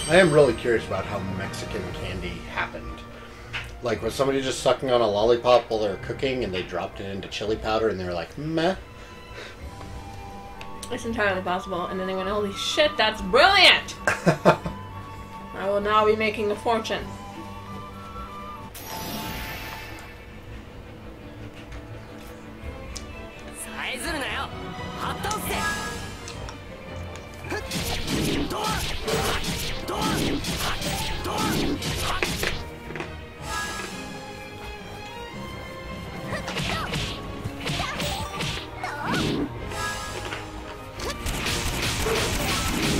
I am really curious about how Mexican candy happened. Like, was somebody just sucking on a lollipop while they were cooking and they dropped it into chili powder and they were like, meh? It's entirely possible. And then they went, holy shit, that's brilliant! I will now be making a fortune.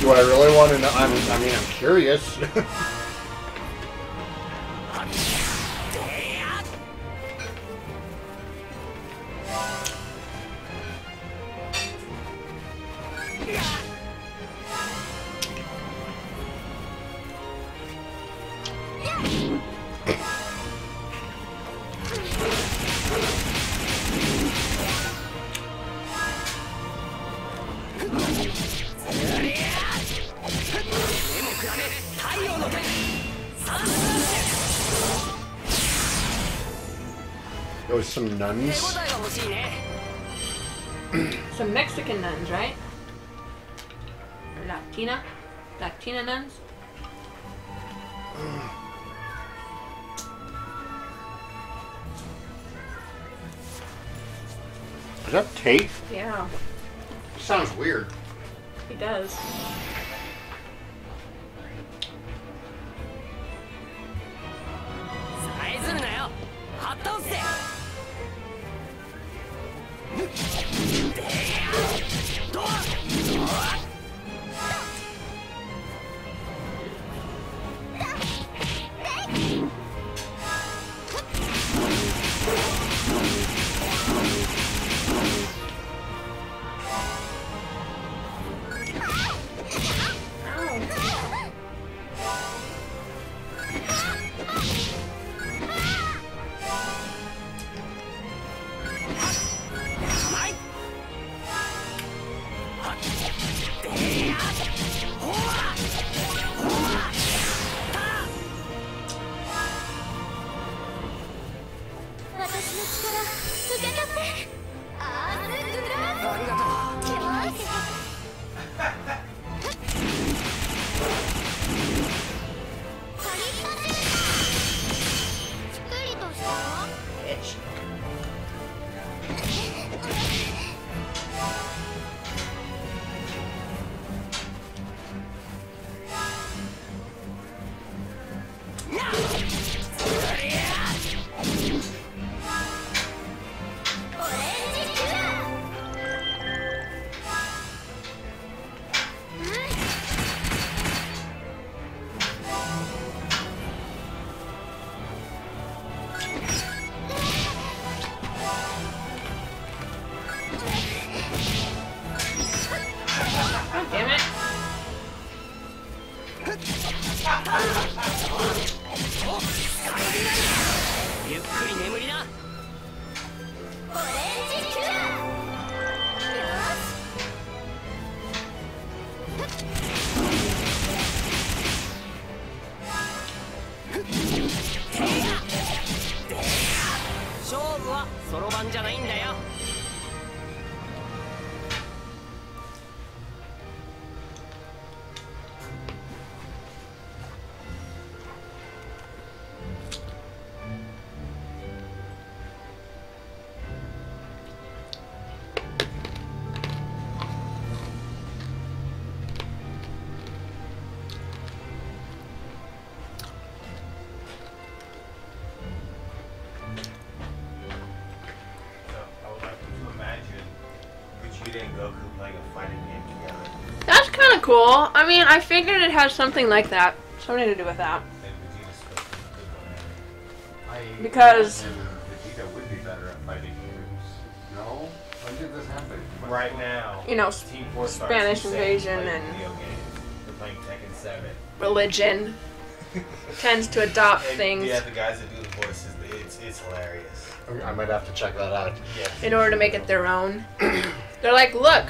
Do I really want to know? I mean, I'm curious. There was some nuns. Some Mexican nuns, right? Or Latina? Latina nuns? Is that Tate? Yeah, Sounds weird. he does. That's kind of cool. I mean, I figured it has something like that. Something to do with that. Because Vegeta would be better at fighting humans. No? When did this happen? Right now, you know, Team 4 Stars Spanish keep saying invasion they're playing and video games. They're playing Tekken 7. religion tends to adopt And, things yeah, the guys that do the voices, it's hilarious. I might have to check that out. Yes. in order to make it their own. They're like, look,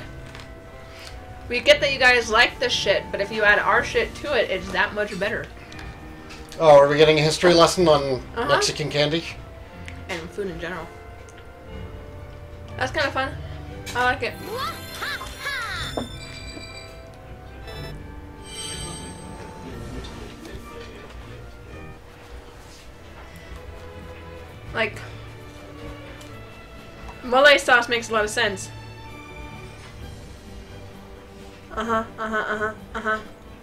We get that you guys like the shit, but if you add our shit to it, it's that much better. Oh, are we getting a history lesson on Mexican candy? And food in general. That's kind of fun. I like it. Like, mole sauce makes a lot of sense.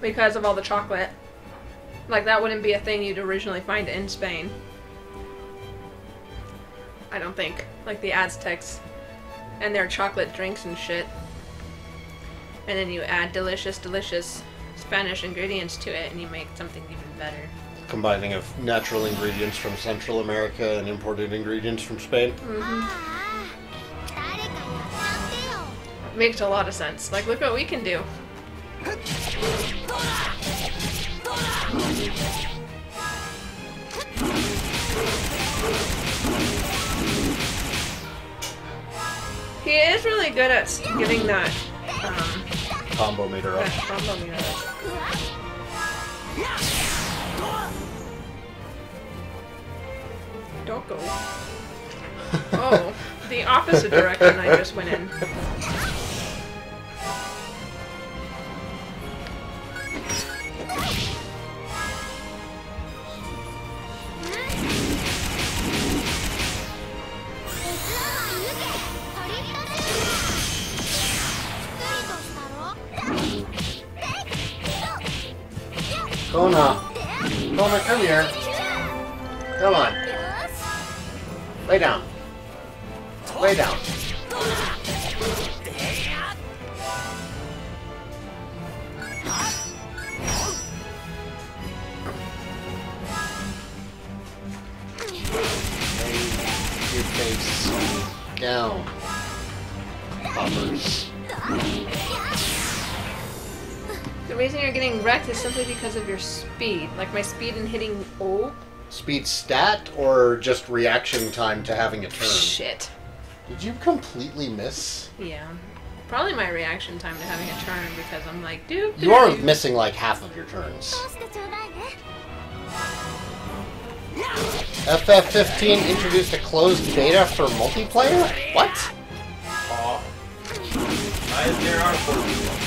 Because of all the chocolate. Like, that wouldn't be a thing you'd originally find in Spain. I don't think. Like the Aztecs and their chocolate drinks and shit. And then you add delicious, delicious Spanish ingredients to it and you make something even better. Combining of natural ingredients from Central America and imported ingredients from Spain. Makes a lot of sense. Like, look what we can do. He is really good at giving that Combo meter up. combo meter up. Don't go. Oh, the opposite direction I just went in. Kona, come here. Come on. Lay down. Lay down. Lay your face down. Poppers. The reason you're getting wrecked is simply because of your speed. Like my speed in hitting O. Speed stat or just reaction time to having a turn? Shit. Did you completely miss? Yeah. Probably my reaction time to having a turn because I'm like, dude. You are missing like half of your turns. FF15 introduced a closed beta for multiplayer? What? There are 4 people.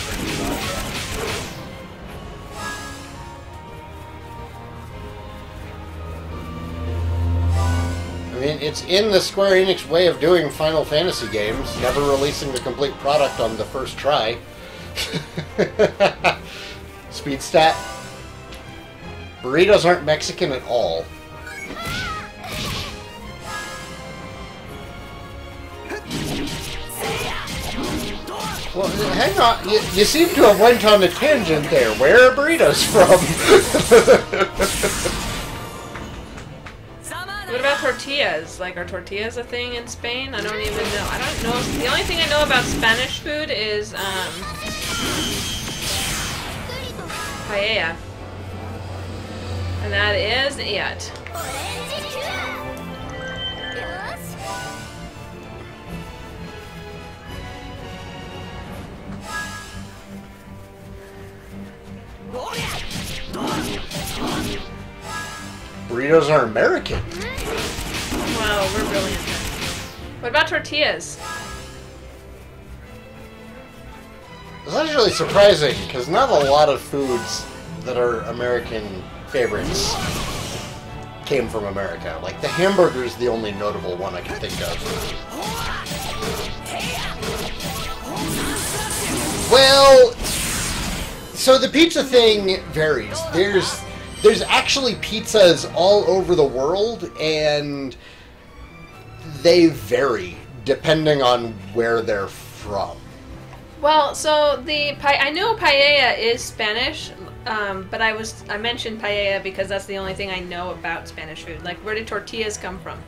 I mean, it's in the Square Enix way of doing Final Fantasy games, never releasing the complete product on the first try. Speed stat. Burritos aren't Mexican at all. Well, hang on. You seem to have went on a tangent there. Where are burritos from? What about tortillas? Like, are tortillas a thing in Spain? I don't even know. I don't know. The only thing I know about Spanish food is, paella. And that is it. Burritos are American. Wow, we're brilliant. What about tortillas? It's actually surprising, because not a lot of foods that are American favorites came from America. Like, the hamburger's the only notable one I can think of. Well, so the pizza thing varies. There's actually pizzas all over the world, and they vary depending on where they're from. Well, so I know paella is Spanish, but I mentioned paella because that's the only thing I know about Spanish food. Like, where did tortillas come from?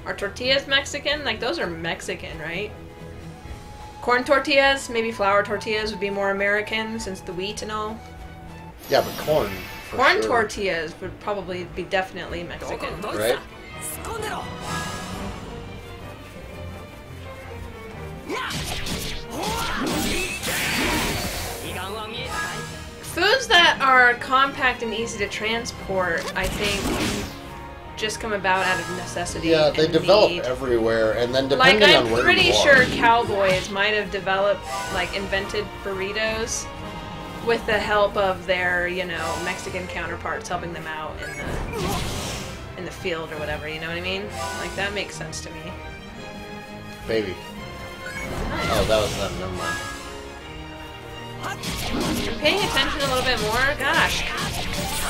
Are tortillas Mexican? Like, those are Mexican, right? Corn tortillas, maybe flour tortillas would be more American since the wheat and all. Yeah, but corn. Corn tortillas would probably be definitely Mexican. Right? are compact and easy to transport, I think, just come about out of necessity. Yeah, they and develop need. everywhere, and then Like, depending on I'm where pretty you sure are. cowboys might have developed, like, invented burritos with the help of their, you know, Mexican counterparts helping them out in the field or whatever, you know what I mean? Like, that makes sense to me. Baby. Nice. Oh, that was them. Never mind. I'm paying attention a little bit more. Gosh.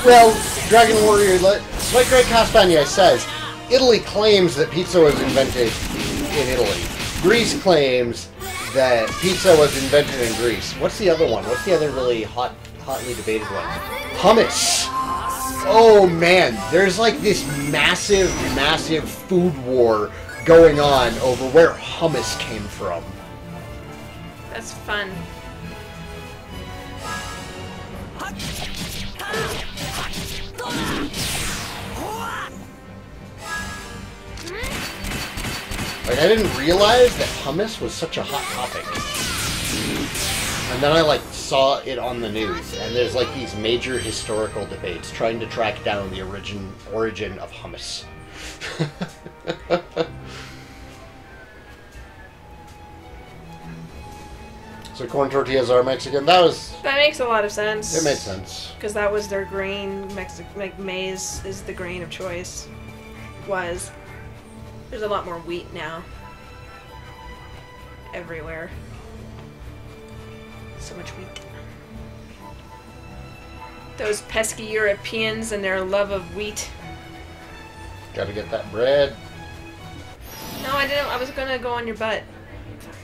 Well, Dragon Warrior, like Greg Caspania says, Italy claims that pizza was invented in Italy. Greece claims that pizza was invented in Greece. What's the other one? What's the other really hotly debated one? Hummus. Oh man, there's like this massive, massive food war going on over where hummus came from. That's fun. Like, I didn't realize that hummus was such a hot topic. And then I, like, saw it on the news, and there's, like, these major historical debates trying to track down the origin of hummus. So corn tortillas are Mexican. That makes a lot of sense. It made sense. Because that was their grain. Like maize is the grain of choice. Was. There's a lot more wheat now. Everywhere. So much wheat. Those pesky Europeans and their love of wheat. Gotta get that bread. No, I didn't. I was gonna go on your butt. Fuck.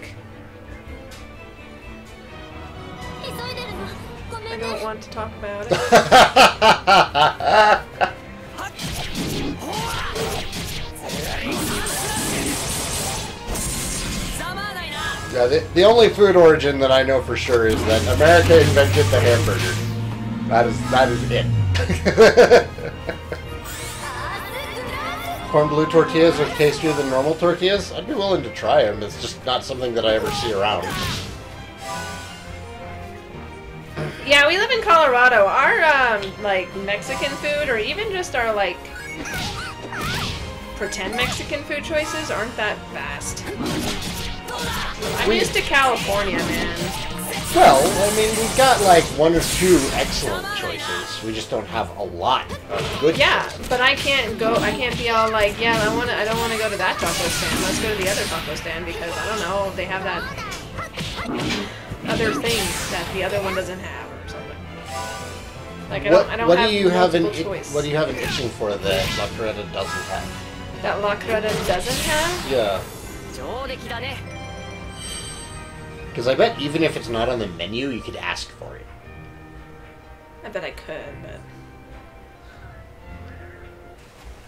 I don't want to talk about it. Yeah, the only food origin that I know for sure is that America invented the hamburger. That is it. Corn blue tortillas are tastier than normal tortillas. I'd be willing to try them. It's just not something that I ever see around. Yeah, we live in Colorado. Our like Mexican food, or even just our like pretend Mexican food choices, aren't that vast. I'm used to California, man. Well, I mean, we've got like one or two excellent choices. We just don't have a lot of good choices. But I can't be all like, yeah, I don't want to go to that taco stand. Let's go to the other taco stand because I don't know, they have that other thing that the other one doesn't have or something. Like I don't have multiple choice. What do you have an itching for that La Coretta doesn't have? That La Coretta doesn't have? Yeah. Because I bet even if it's not on the menu, you could ask for it. I bet I could, but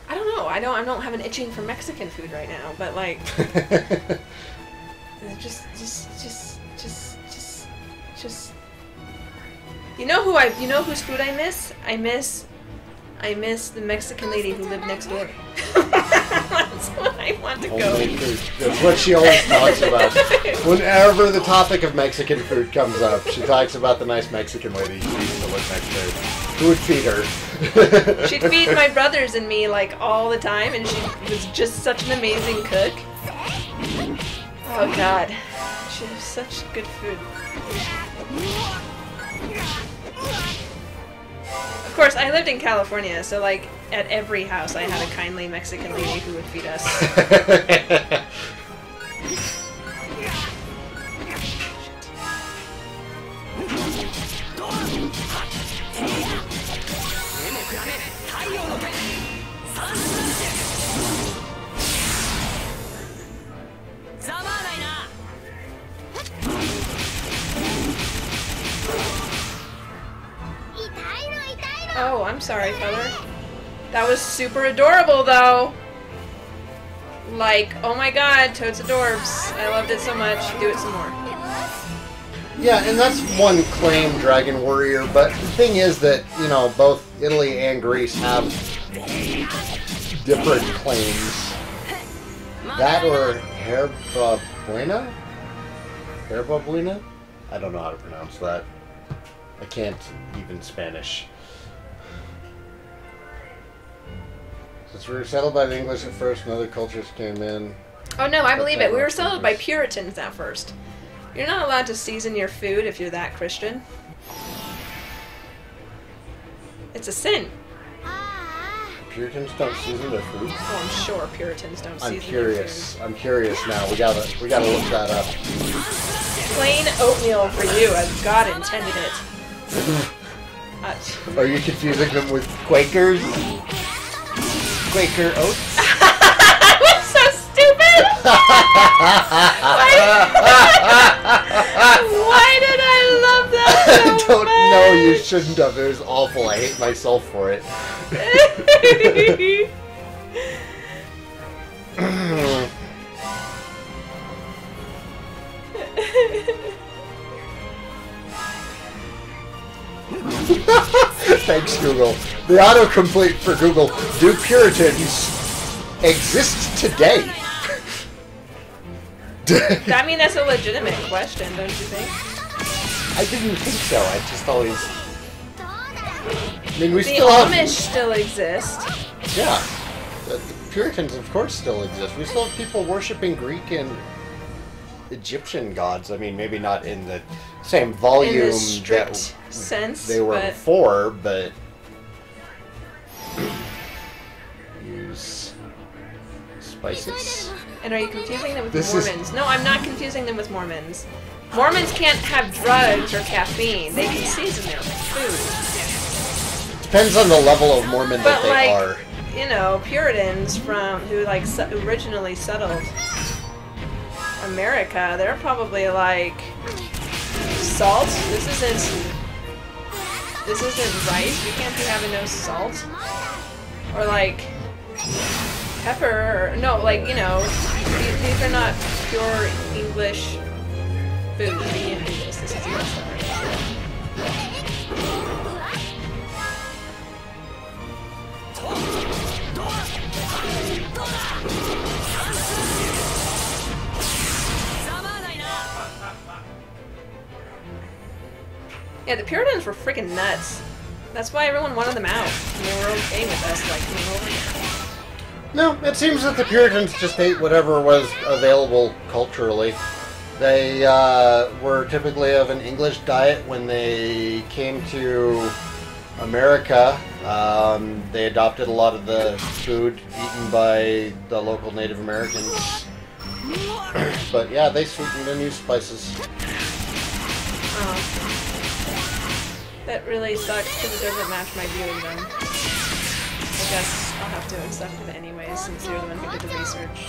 I don't know. I don't have an itching for Mexican food right now, but like just you know whose food I miss? I miss the Mexican lady who lived next door. That's what I want to go. That's what she always talks about. Whenever the topic of Mexican food comes up, she talks about the nice Mexican lady who used to live next door. Who would feed her? She'd feed my brothers and me like all the time, and she was just such an amazing cook. Oh God, she has such good food. Of course, I lived in California, so like at every house I had a kindly Mexican lady who would feed us. Oh, I'm sorry, feller. That was super adorable, though. Like, oh my god, totes adorbs. I loved it so much. Do it some more. Yeah, and that's one claim, Dragon Warrior, but the thing is that, you know, both Italy and Greece have different claims. That or Herba Buena? Herba Buena? I don't know how to pronounce that. I can't even Spanish. Since we were settled by the English at first and other cultures came in. Oh no, I believe it. We were settled by Puritans at first. You're not allowed to season your food if you're that Christian. It's a sin. Puritans don't season their food? Oh, I'm sure Puritans don't season I'm curious. their food. I'm curious now. We gotta look that up. Plain oatmeal for you, as God intended it. Are you confusing them with Quakers? Quaker oats? That's so stupid! Why did I love that so I don't know, you shouldn't have. It was awful. I hate myself for it. Thanks, Google. The autocomplete for Google. Do Puritans exist today? I mean, that's a legitimate question, don't you think? I didn't think so. I just always... I mean, we The still have... Amish still exist. Yeah. The Puritans, of course, still exist. We still have people worshipping Greek and Egyptian gods. I mean, maybe not in the same volume In the strict that sense, they were but... before, but... Use spices. And are you confusing them with This Mormons? No, I'm not confusing them with Mormons. Mormons can't have drugs or caffeine. They can season their food. Depends on the level of Mormon that But they like, are. you know, Puritans who like originally settled America, they're probably like salt. This isn't rice. You can't be having no salt. Or like pepper. No, like, you know, these are not pure English food. You can't do this. This is US stuff. Yeah, the Puritans were freaking nuts. That's why everyone wanted them out. And they were okay with us, like, coming over here. No, it seems that the Puritans just ate whatever was available culturally. They were typically of an English diet when they came to America. They adopted a lot of the food eaten by the local Native Americans. But yeah, they sweetened and used spices. That really sucks because it doesn't match my view of them. I guess I'll have to accept it anyways since you're the one who did the research.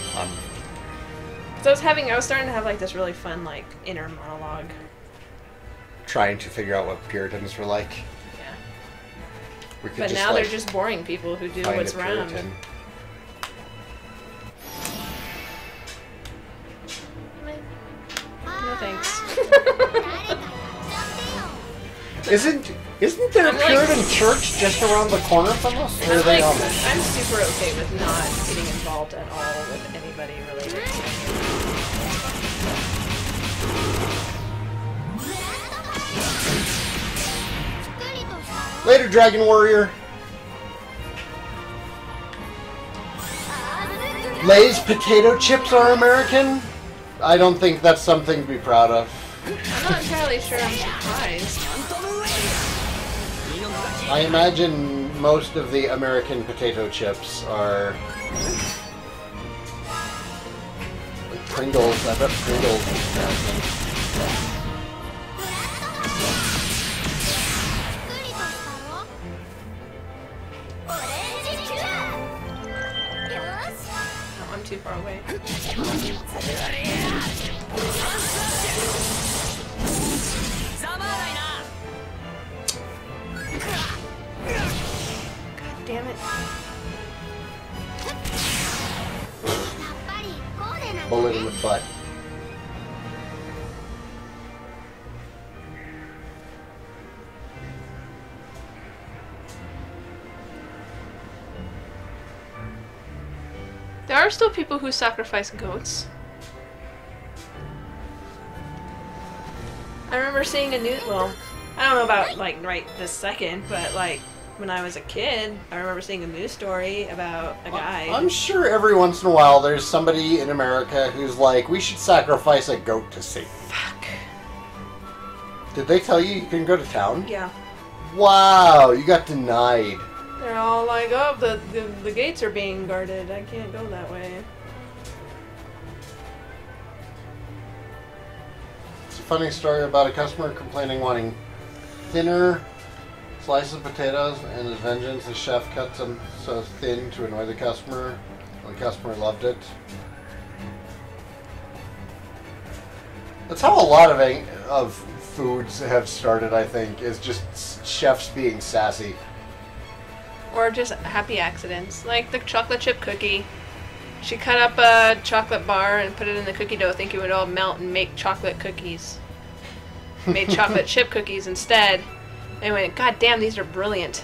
Because I was starting to have like this really fun like inner monologue. Trying to figure out what Puritans were like. Yeah. We could But just, now like, they're just boring people who do find what's a round. Puritan. No thanks. Isn't there a I'm like- Puritan church just around the corner from us? Or are they Amish? I'm super okay with not getting involved at all with anybody related to it. Later, Dragon Warrior. Lay's potato chips are American? I don't think that's something to be proud of. I'm not entirely sure I'm surprised. I imagine most of the American potato chips are like Pringles. I bet Pringles is American. No, I'm too far away. God damn it. Bullet in the butt. There are still people who sacrifice goats. I remember seeing a news. Well, I don't know about like right this second, but like when I was a kid, I remember seeing a news story about a guy. I'm sure every once in a while there's somebody in America who's like, we should sacrifice a goat to Satan. Fuck. Did they tell you couldn't go to town? Yeah. Wow, you got denied. They're all like, oh, the gates are being guarded. I can't go that way. It's a funny story about a customer complaining wanting thinner slices of potatoes, and as vengeance, the chef cuts them so thin to annoy the customer. The customer loved it. That's how a lot of foods have started, I think, is just chefs being sassy. Or just happy accidents. Like the chocolate chip cookie. She cut up a chocolate bar and put it in the cookie dough thinking it would all melt and make chocolate cookies. Made chocolate chip cookies instead. And went, God damn, these are brilliant.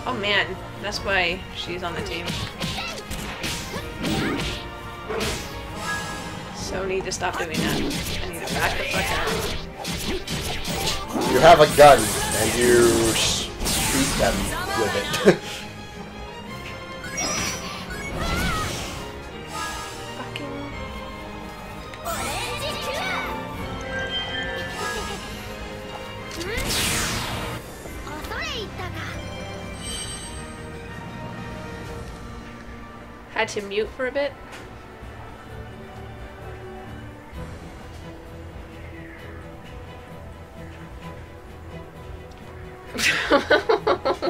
Oh man, that's why she's on the team. So need to stop doing that. I need to back the fuck out. You have a gun, and you shoot them with it. Had to mute for a bit.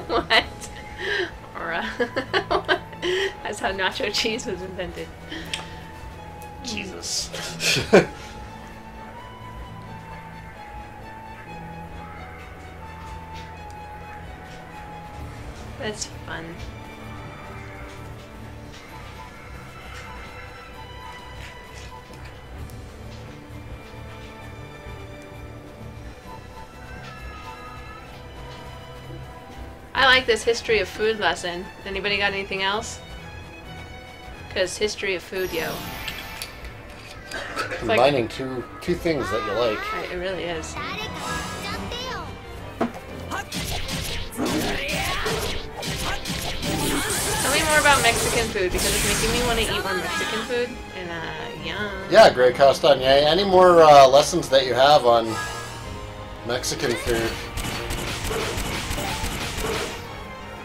What? Aura. That's how nacho cheese was invented. Jesus. That's fun. I like this history of food lesson. Anybody got anything else? Because history of food, yo. Combining two things that you like. It really is. Tell me more about Mexican food because it's making me want to eat more Mexican food. And yeah. Yeah, Greg Castagne. Any more lessons that you have on Mexican food?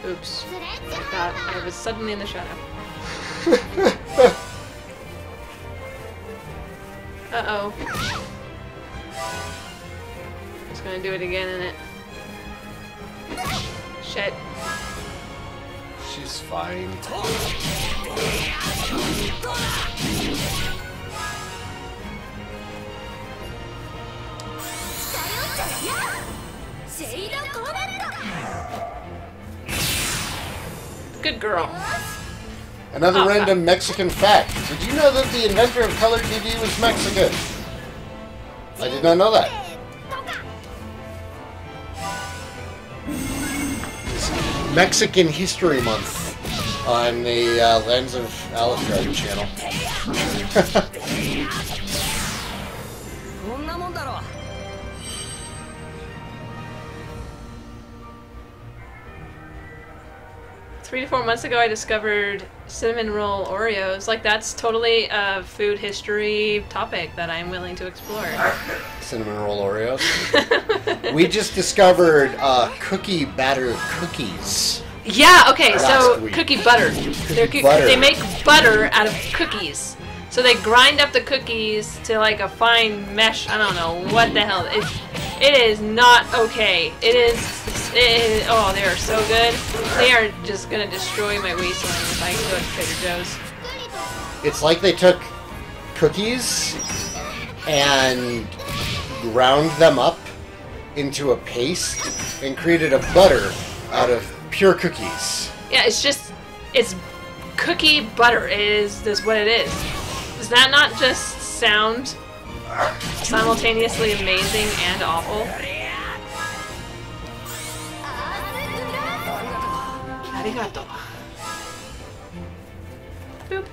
Oops. I thought I was suddenly in the shadow. Uh-oh. Just gonna do it again, innit? Shit. She's fine. Good girl. Another random Mexican fact. Did you know that the inventor of color TV was Mexican? I did not know that. It's Mexican History Month on the Lens of LBRY channel. 3 to 4 months ago, I discovered cinnamon roll Oreos. Like, that's totally a food history topic that I'm willing to explore. Cinnamon roll Oreos. We just discovered cookie batter cookies. Yeah, okay, so week. cookie butter. Butter. They make butter out of cookies. So they grind up the cookies to like a fine mesh. I don't know what the hell. It is not okay. It is. Oh, they are so good. They are just gonna destroy my waistline if I go to Trader Joe's. It's like they took cookies and ground them up into a paste and created a butter out of pure cookies. Yeah, it's cookie butter. It is this what it is. Does that not just sound simultaneously amazing and awful? Arigato. Boop.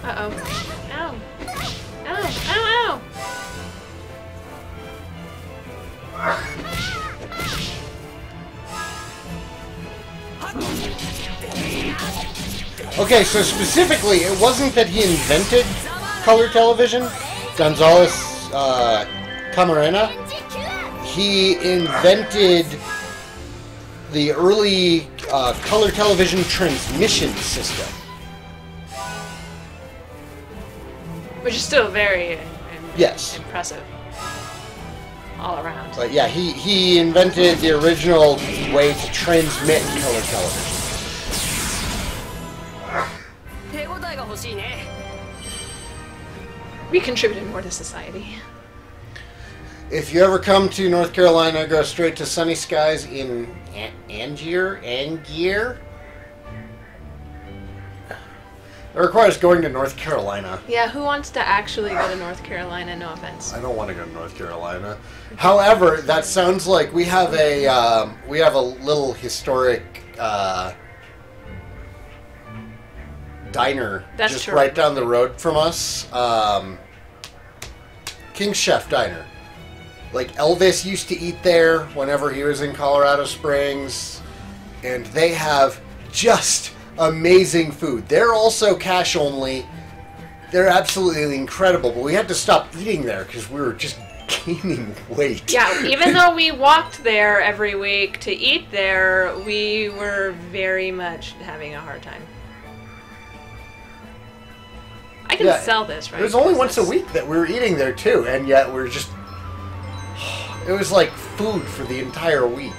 Uh-oh. Ow. Ow, ow, Okay, so specifically, it wasn't that he invented color television, Gonzales Camarena. He invented the early color television transmission system. Which is still very Yes. impressive. All around. But yeah, he invented the original way to transmit color television. We contributed more to society. If you ever come to North Carolina, go straight to Sunny Skies in Angier. It requires going to North Carolina. Yeah, who wants to actually go to North Carolina? No offense. I don't want to go to North Carolina. However, that sounds like we have a little historic diner That's just true. right down the road from us. King's Chef Diner. Like Elvis used to eat there whenever he was in Colorado Springs, and they have just amazing food. They're also cash only. They're absolutely incredible, but we had to stop eating there because we were just gaining weight. Yeah, even though we walked there every week to eat there, we were very much having a hard time. I can sell this, right? It was only once a week that we were eating there too, and yet we're just... It was like food for the entire week.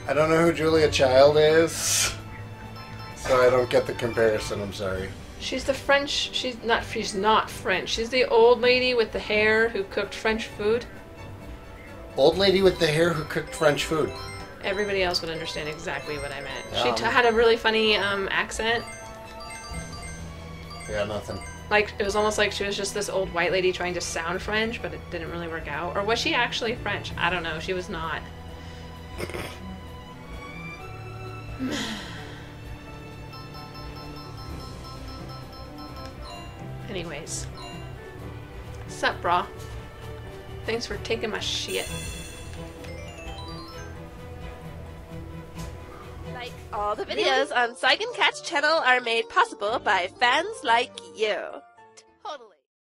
I don't know who Julia Child is, so I don't get the comparison, I'm sorry. She's the French, she's not French. She's the old lady with the hair who cooked French food. Old lady with the hair who cooked French food. Everybody else would understand exactly what I meant. She had a really funny accent. Yeah, nothing. Like, it was almost like she was just this old white lady trying to sound French, but it didn't really work out. Or was she actually French? I don't know. She was not. Anyways. Sup, brah? Thanks for taking my shit. Like all the videos on Saigan Cat's channel are made possible by fans like you.